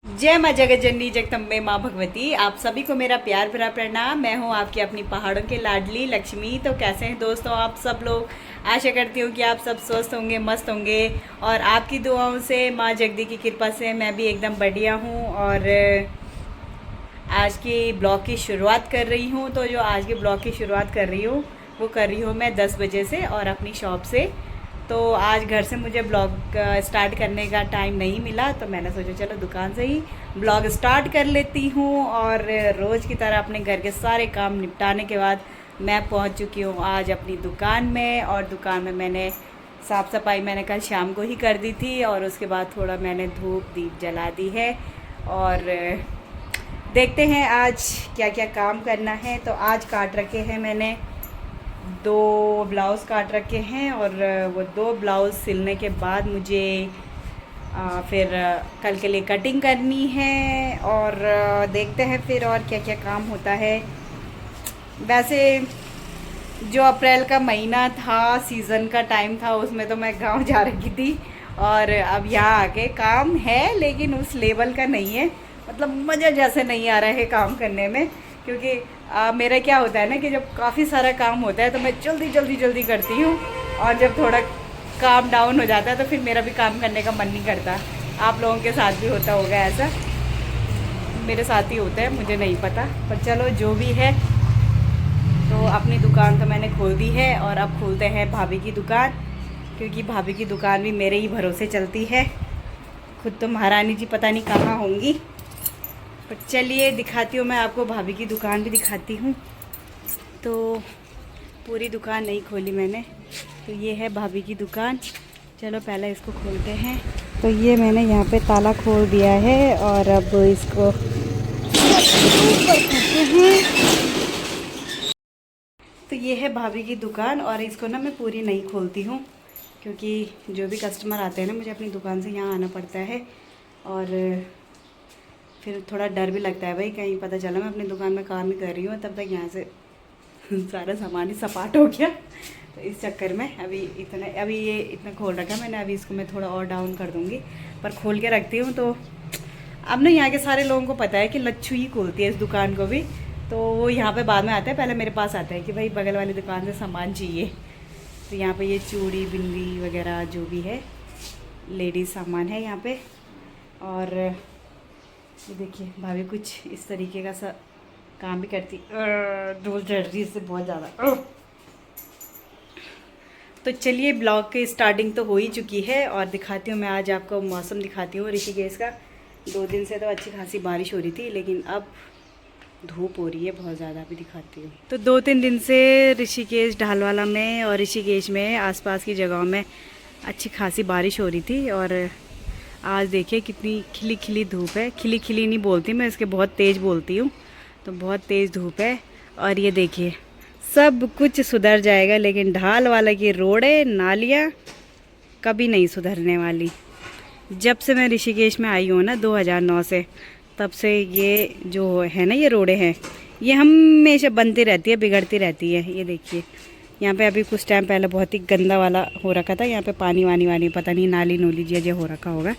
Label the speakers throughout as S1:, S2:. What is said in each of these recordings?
S1: जय माँ जगत जननी जगदम्बे माँ भगवती। आप सभी को मेरा प्यार भरा प्रणाम। मैं हूँ आपकी अपनी पहाड़ों के लाडली लक्ष्मी। तो कैसे हैं दोस्तों आप सब लोग। आशा करती हूँ कि आप सब स्वस्थ होंगे, मस्त होंगे और आपकी दुआओं से, माँ जगदी की कृपा से मैं भी एकदम बढ़िया हूँ। और आज की ब्लॉग की शुरुआत कर रही हूँ। तो जो आज के ब्लॉग की शुरुआत कर रही हूँ वो कर रही हूँ मैं 10 बजे से और अपनी शॉप से। तो आज घर से मुझे ब्लॉग स्टार्ट करने का टाइम नहीं मिला, तो मैंने सोचा चलो दुकान से ही ब्लॉग स्टार्ट कर लेती हूँ। और रोज़ की तरह अपने घर के सारे काम निपटाने के बाद मैं पहुँच चुकी हूँ आज अपनी दुकान में। और दुकान में मैंने साफ़ सफाई मैंने कल शाम को ही कर दी थी और उसके बाद थोड़ा मैंने धूप दीप जला दी है। और देखते हैं आज क्या क्या काम करना है। तो आज काट रखे हैं मैंने 2 ब्लाउज़ काट रखे हैं और वो 2 ब्लाउज़ सिलने के बाद मुझे फिर कल के लिए कटिंग करनी है। और देखते हैं फिर और क्या क्या काम होता है। वैसे जो अप्रैल का महीना था, सीज़न का टाइम था, उसमें तो मैं गांव जा रही थी और अब यहाँ आके काम है लेकिन उस लेवल का नहीं है। मतलब मज़ा जैसे नहीं आ रहा है काम करने में, क्योंकि मेरा क्या होता है ना कि जब काफ़ी सारा काम होता है तो मैं जल्दी जल्दी जल्दी करती हूँ और जब थोड़ा काम डाउन हो जाता है तो फिर मेरा भी काम करने का मन नहीं करता। आप लोगों के साथ भी होता होगा ऐसा, मेरे साथ ही होता है, मुझे नहीं पता, पर चलो जो भी है। तो अपनी दुकान तो मैंने खोल दी है और अब खोलते हैं भाभी की दुकान, क्योंकि भाभी की दुकान भी मेरे ही भरोसे चलती है। खुद तो महारानी जी पता नहीं कहाँ होंगी, पर चलिए दिखाती हूँ मैं आपको, भाभी की दुकान भी दिखाती हूँ। तो पूरी दुकान नहीं खोली मैंने, तो ये है भाभी की दुकान। चलो पहले इसको खोलते हैं। तो ये मैंने यहाँ पे ताला खोल दिया है और अब इसको ऊपर करते हैं। तो ये है भाभी की दुकान और इसको ना मैं पूरी नहीं खोलती हूँ, क्योंकि जो भी कस्टमर आते हैं ना, मुझे अपनी दुकान से यहाँ आना पड़ता है और फिर थोड़ा डर भी लगता है भाई, कहीं पता चला मैं अपनी दुकान में काम ही कर रही हूँ तब तक यहाँ से सारा सामान ही सपाट हो गया। तो इस चक्कर में अभी ये इतना खोल रखा है मैंने, अभी इसको मैं थोड़ा और डाउन कर दूँगी, पर खोल के रखती हूँ। तो अब ना यहाँ के सारे लोगों को पता है कि लच्छू ही खोलती है इस दुकान को भी, तो वो यहाँ पे बाद में आते हैं, पहले मेरे पास आते हैं कि भाई बगल वाली दुकान से सामान चाहिए। तो यहाँ पे ये चूड़ी बिंदी वगैरह जो भी है लेडीज़ सामान है यहाँ पे। और ये देखिए भाभी कुछ इस तरीके का सा काम भी करती, धूल चढ़ रही इससे बहुत ज़्यादा। तो चलिए ब्लॉग की स्टार्टिंग तो हो ही चुकी है और दिखाती हूँ मैं आज आपको मौसम दिखाती हूँ ऋषिकेश का। 2 दिन से तो अच्छी खासी बारिश हो रही थी, लेकिन अब धूप हो रही है बहुत ज़्यादा। भी दिखाती हूँ। तो 2-3 दिन से ऋषिकेश ढालवाला में और ऋषिकेश में आसपास की जगहों में अच्छी खासी बारिश हो रही थी। और आज देखिए कितनी खिली खिली धूप है। खिली खिली नहीं बोलती मैं, इसके बहुत तेज़ बोलती हूँ। तो बहुत तेज़ धूप है और ये देखिए सब कुछ सुधर जाएगा, लेकिन ढाल वाला की रोडें नालियाँ कभी नहीं सुधरने वाली। जब से मैं ऋषिकेश में आई हूँ ना 2009 से, तब से ये जो है ना ये रोडें हैं, ये हमेशा बनती रहती है, बिगड़ती रहती है। ये देखिए यहाँ पे अभी कुछ टाइम पहले बहुत ही गंदा वाला हो रखा था, यहाँ पे पानी वानी पता नहीं नाली नूली जैसे हो रखा होगा।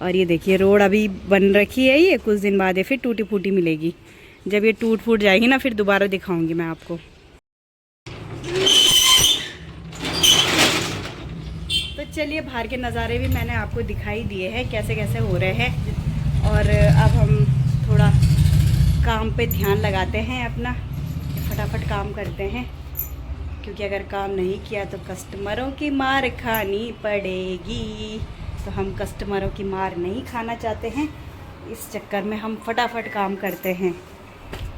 S1: और ये देखिए रोड अभी बन रखी है, ये कुछ दिन बाद ये फिर टूटी फूटी मिलेगी। जब ये टूट फूट जाएगी ना फिर दोबारा दिखाऊंगी मैं आपको। तो चलिए बाहर के नज़ारे भी मैंने आपको दिखाई दिए हैं कैसे कैसे हो रहे हैं। और अब हम थोड़ा काम पे ध्यान लगाते हैं अपना, फटाफट काम करते हैं, क्योंकि अगर काम नहीं किया तो कस्टमरों की मार खानी पड़ेगी। तो हम कस्टमरों की मार नहीं खाना चाहते हैं, इस चक्कर में हम फटाफट काम करते हैं।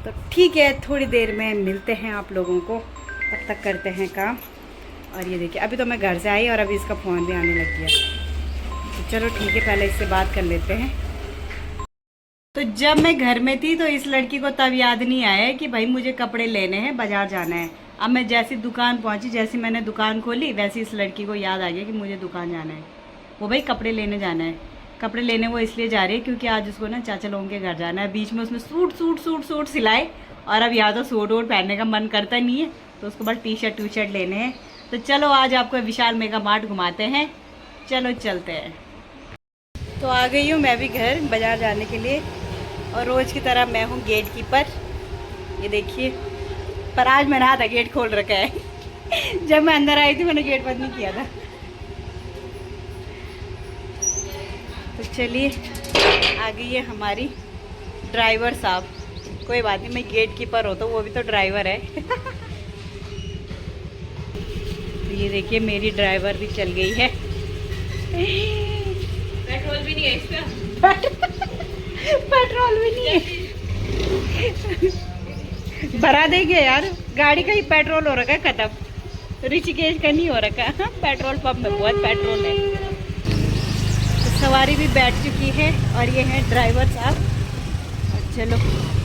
S1: तो ठीक है, थोड़ी देर में मिलते हैं आप लोगों को, तब तक करते हैं काम। और ये देखिए अभी तो मैं घर से आई और अभी इसका फ़ोन भी आने लग गया। तो चलो ठीक है, पहले इससे बात कर लेते हैं। तो जब मैं घर में थी तो इस लड़की को तब याद नहीं आया कि भाई मुझे कपड़े लेने हैं, बाज़ार जाना है। अब मैं जैसी दुकान पहुंची, जैसी मैंने दुकान खोली, वैसी इस लड़की को याद आ गया कि मुझे दुकान जाना है। वो भाई कपड़े लेने जाना है। कपड़े लेने वो इसलिए जा रही है क्योंकि आज उसको ना चाचा लोगों के घर जाना है। बीच में उसने सूट सिलाए और अब यहाँ तो सूट वूट पहनने का मन करता नहीं है, तो उसको बस टी शर्ट लेने हैं। तो चलो आज आपको विशाल मेगा मार्ट घुमाते हैं, चलो चलते हैं। तो आ गई हूँ मैं भी घर बाज़ार जाने के लिए, और रोज़ की तरह मैं हूँ गेट कीपर। ये देखिए, पर आज मैंने आधा गेट खोल रखा है। जब मैं अंदर आई थी मैंने गेट बंद नहीं किया था। तो चलिए, आ गई है हमारी ड्राइवर साहब। कोई बात नहीं, मैं गेट कीपर हो तो वो भी तो ड्राइवर है। तो ये देखिए, मेरी ड्राइवर भी चल गई है।
S2: पेट्रोल भी नहीं है इसका।
S1: पेट्रोल भी नहीं है। भरा देंगे यार, गाड़ी का ही पेट्रोल हो रखा है खत्म। ऋषिकेश का नहीं हो रखा है। पेट्रोल पंप में बहुत पेट्रोल है। तो सवारी भी बैठ चुकी है और ये है ड्राइवर साहब। चलो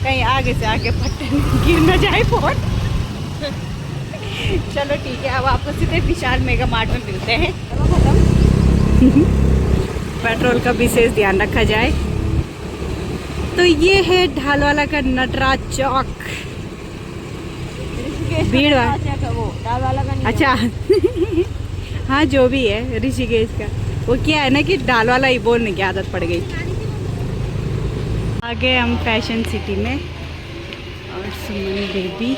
S1: कहीं आगे से आगे फट्टे गिर न जाए फोन। चलो ठीक है, अब आपको सीधे विशाल मेगा मार्ट में मिलते हैं। पेट्रोल का विशेष ध्यान रखा जाए। तो ये है ढालवाला का नटराज चौक। भीड़
S2: वाला का नहीं।
S1: अच्छा। हाँ जो भी है ऋषिकेश का, वो क्या है ना कि ढालवाला ही बोलने की आदत पड़ गई। आगे हम फैशन सिटी में, और सुमन बेबी।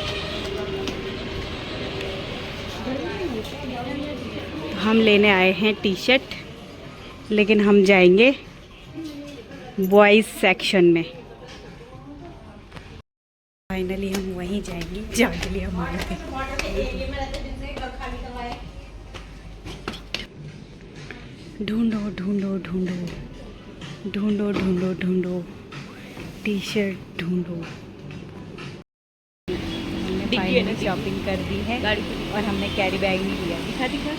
S1: हम लेने आए हैं टी शर्ट, लेकिन हम जाएंगे बॉयज़ सेक्शन में। फाइनली हम वहीं जाएंगे जहाँ के लिए हम आए थे। ढूंढो ढूंढो ढूंढो ढूंढो ढूंढो ढूंढो टी शर्ट ढूंढो। हमने फाइनली शॉपिंग कर दी है, और हमने कैरी बैग नहीं लिया। दिखा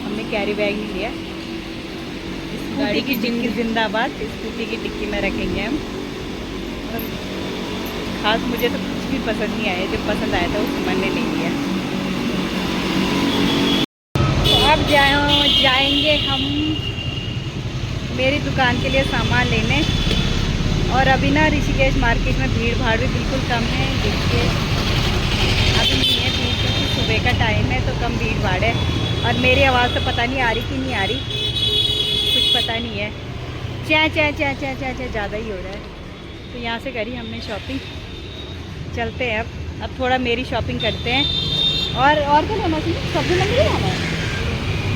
S1: हमने कैरी बैग नहीं लिया। गाड़ी की डिक्की जिंदाबाद, स्कूटी की डिक्की में रखेंगे हम। और खास मुझे तो कुछ भी पसंद नहीं आया, जो पसंद आया था वो मैंने नहीं लिया। तो अब जाएंगे हम मेरी दुकान के लिए सामान लेने। और अभी ना ऋषिकेश मार्केट में भीड़ भाड़ भी बिल्कुल कम है। देखिए अभी नहीं है भीड़, क्योंकि सुबह का टाइम है तो कम भीड़ भाड़ है। और मेरी आवाज़ तो पता नहीं आ रही कि नहीं आ रही, कुछ पता नहीं है। चा चा चा चा चा चा ज़्यादा ही हो रहा है। तो यहाँ से करी हमने शॉपिंग। चलते हैं अब थोड़ा मेरी शॉपिंग करते हैं। और क्या लेना चाहिए? सब्जी मंडी भी जाना है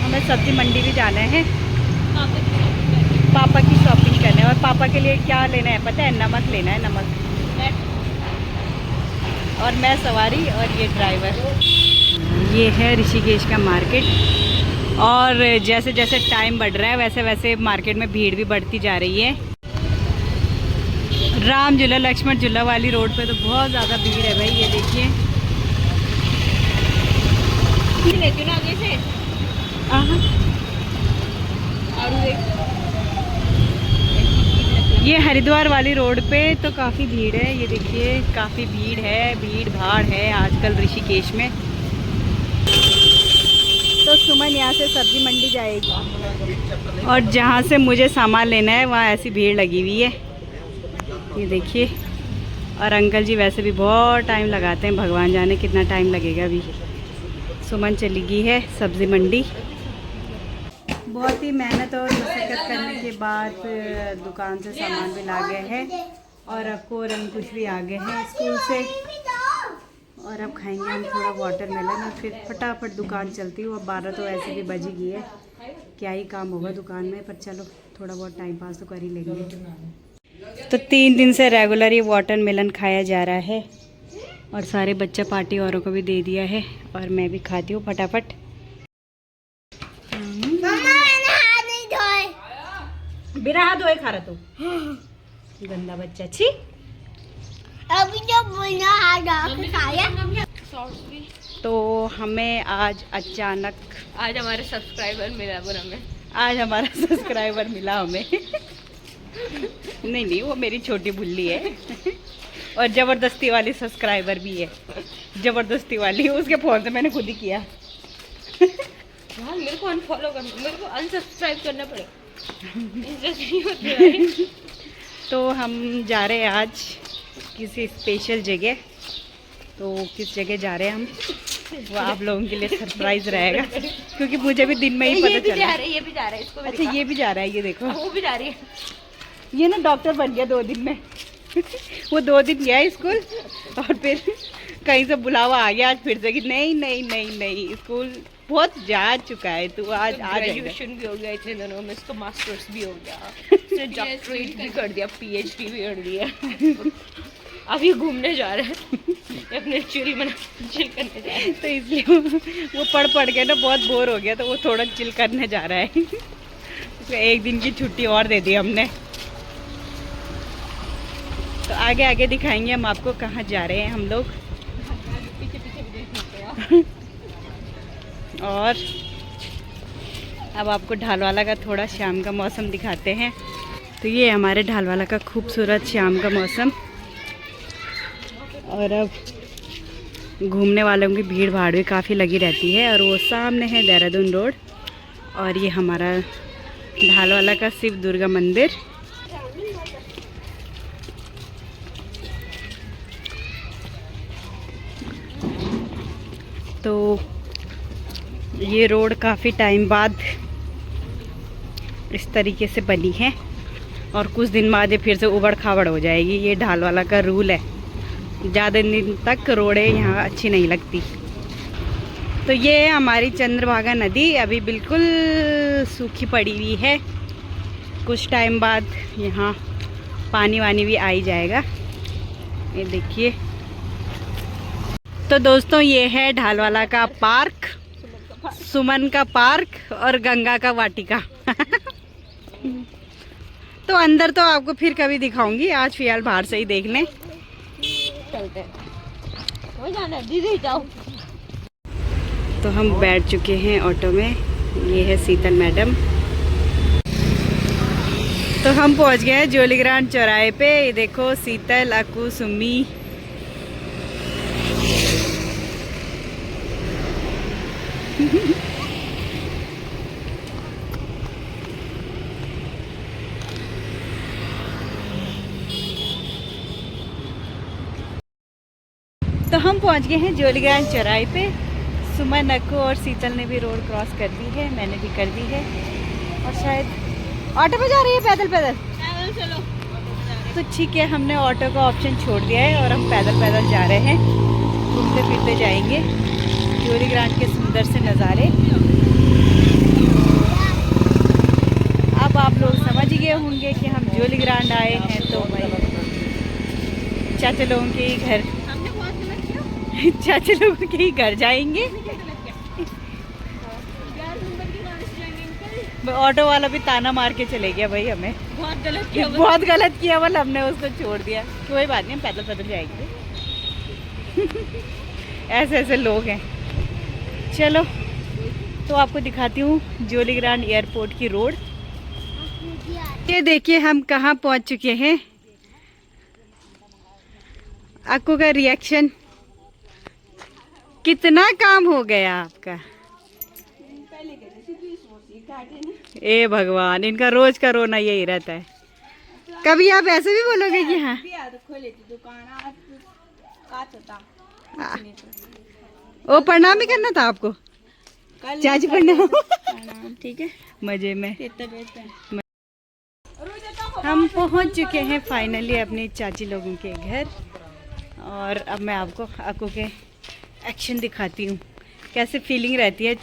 S1: हमें, सब्जी मंडी भी जाना है। पापा की शॉपिंग करना है। और पापा के लिए क्या लेना है पता है? नमक लेना है, नमक। और मैं सवारी और ये ड्राइवर। ये है ऋषिकेश का मार्केट। और जैसे जैसे टाइम बढ़ रहा है वैसे वैसे मार्केट में भीड़ भी बढ़ती जा रही है। राम झूला लक्ष्मण झूला वाली रोड पे तो बहुत ज़्यादा भीड़ है भाई। ये देखिए,
S2: लेती हूँ ना आगे से।
S1: ये हरिद्वार वाली रोड पे तो काफ़ी भीड़ है। ये देखिए काफ़ी भीड़ है, भीड़ भाड़ है आजकल ऋषिकेश में। तो सुमन यहाँ से सब्जी मंडी जाएगी, और जहाँ से मुझे सामान लेना है वहाँ ऐसी भीड़ लगी हुई है। ये देखिए, और अंकल जी वैसे भी बहुत टाइम लगाते हैं, भगवान जाने कितना टाइम लगेगा अभी। सुमन चली गई है सब्जी मंडी। बहुत ही मेहनत और मशक्क़त करने के बाद दुकान से सामान भी ला गए हैं, और आपको और अंकुश भी आ गए हैं स्कूल से। और अब खाएंगे हम थोड़ा वाटरमेलन, और फिर फटाफट दुकान चलती हूँ। अब 12 तो ऐसे भी बज गई है, क्या ही काम होगा दुकान में, पर चलो थोड़ा बहुत टाइम पास तो कर ही लेंगे। तो 3 दिन से रेगुलर ये वाटरमेलन खाया जा रहा है, और सारे बच्चा पार्टी औरों को भी दे दिया है, और मैं भी खाती हूँ फटाफट। बिना हाथ धोए खा रहा तू, गंदा बच्चा। छी,
S2: अभी जो बोलना खाया।
S1: तो हमें आज अचानक
S2: आज हमारे सब्सक्राइबर मिला बोला हमें।
S1: आज हमारा सब्सक्राइबर मिला हमें। नहीं वो मेरी छोटी बुल्ली है, और ज़बरदस्ती वाली सब्सक्राइबर भी है। ज़बरदस्ती वाली, उसके फ़ोन से मैंने खुद ही किया।
S2: यार मेरे को अनफॉलो करना, मेरे को अनसब्सक्राइब करना पड़ेगा। इंटरेस्ट नहीं होती भाई।
S1: तो हम जा रहे हैं आज किसी स्पेशल जगह। तो किस जगह जा रहे हैं हम?
S2: से।
S1: वो आप लोगों के लिए सरप्राइज रहेगा, क्योंकि मुझे भी दिन में ही पता चला।
S2: ये भी जा रहा है, इसको भी
S1: अच्छा ये भी जा रहा है, ये देखो
S2: वो भी जा रही है।
S1: ये ना डॉक्टर बन गया 2 दिन में। वो 2 दिन गया स्कूल और फिर कहीं से बुलावा आ गया आज फिर से कि नहीं नहीं नहीं नहीं, स्कूल बहुत जा चुका है तू, आज आ
S2: ग्रेजुएशन भी हो गया इतने दिनों में, इसका मास्टर्स भी हो गया, इसने डॉक्टरेट भी कर दिया, पीएचडी भी कर दिया। अब ये घूमने जा रहा है, अपने चिल करने जा रहा है।
S1: तो इसलिए वो पढ़ के ना बहुत बोर हो गया, तो वो थोड़ा चिल करने जा रहा है। उसको 1 दिन की छुट्टी और दे दी हमने। तो आगे आगे दिखाएंगे हम आपको कहाँ जा रहे हैं हम लोग।
S2: पीछे पीछे भी देख सकते हो।
S1: और अब आपको ढालवाला का थोड़ा शाम का मौसम दिखाते हैं। तो ये हमारे ढालवाला का खूबसूरत शाम का मौसम। और अब घूमने वालों की भीड़ भाड़ भी काफ़ी लगी रहती है। और वो सामने है देहरादून रोड, और ये हमारा ढालवाला का शिव दुर्गा मंदिर। तो ये रोड काफ़ी टाइम बाद इस तरीके से बनी है, और कुछ दिन बाद ये फिर से उबड़ खाबड़ हो जाएगी। ये ढालवाला का रूल है, ज़्यादा दिन तक रोडें यहाँ अच्छी नहीं लगती। तो ये है हमारी चंद्रभागा नदी, अभी बिल्कुल सूखी पड़ी हुई है। कुछ टाइम बाद यहाँ पानी वानी भी आ ही जाएगा। ये देखिए। तो दोस्तों ये है ढालवाला का पार्क, सुमन का पार्क और गंगा का वाटिका। तो अंदर तो आपको फिर कभी दिखाऊंगी, आज फिलहाल बाहर से ही देख लें।
S2: चलते हैं, वो जाना दीदी जाओ।
S1: तो हम बैठ चुके हैं ऑटो में, ये है शीतल मैडम। तो हम पहुंच गए हैं जोलीग्रांट चौराहे पे। ये देखो शीतल, अक्कू, सुम्मी। तो हम पहुंच गए हैं जोलीग्रांट चौराहे पे। सुमन, अक्कू और शीतल ने भी रोड क्रॉस कर दी है, मैंने भी कर दी है। और शायद ऑटो पे जा रही है, पैदल पैदल
S2: चलो।
S1: तो ठीक है, हमने ऑटो का ऑप्शन छोड़ दिया है और हम पैदल पैदल जा रहे हैं। घूमते फिरते जाएंगे जोलीग्रांट के सुंदर से नज़ारे। अब आप लोग समझ ही गए होंगे कि हम जोलीग्रांट आए हैं तो भाई चाचा लोगों के ही घर,
S2: हमने बहुत गलत किया।
S1: चाचा लोगों के ही घर जाएंगे। ऑटो वाला भी ताना मार के चले गया भाई हमें,
S2: बहुत गलत किया।
S1: बहुत गलत किया, बल हमने उसको छोड़ दिया। कोई बात नहीं, हम पैदल पैदल जाएंगे। ऐसे ऐसे लोग हैं। चलो तो आपको दिखाती हूँ जोलीग्रांट एयरपोर्ट की रोड। ये देखिए हम कहाँ पहुँच चुके हैं। अक्कू का रिएक्शन, कितना काम हो गया आपका। ए भगवान, इनका रोज का रोना यही रहता है। कभी आप ऐसे भी बोलोगे कि हाँ ओ प्रणाम ही करना था आपको, चाची प्रणाम। ठीक है, मजे में। हम पहुंच चुके हैं फाइनली अपनी चाची लोगों के घर। और अब मैं आपको अक्कू के एक्शन दिखाती हूँ, कैसे फीलिंग रहती है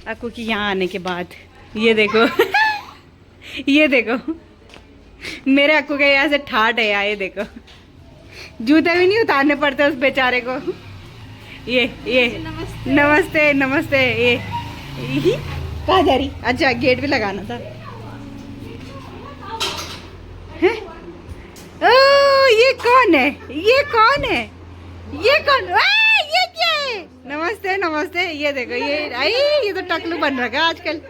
S1: अक्कू की यहाँ आने के बाद। ये देखो ये देखो मेरे अक्कू के यहाँ से ठाट है यार। ये देखो, जूते भी नहीं उतारने पड़ते उस बेचारे को। ये नमस्ते नमस्ते। ये कहाँ जा रही? अच्छा गेट भी लगाना था। हैं? ओ ये कौन है? ये कौन है? ये कौन? ये क्या है? नमस्ते नमस्ते। ये देखो, ये तो टकलू बन रखा है आजकल।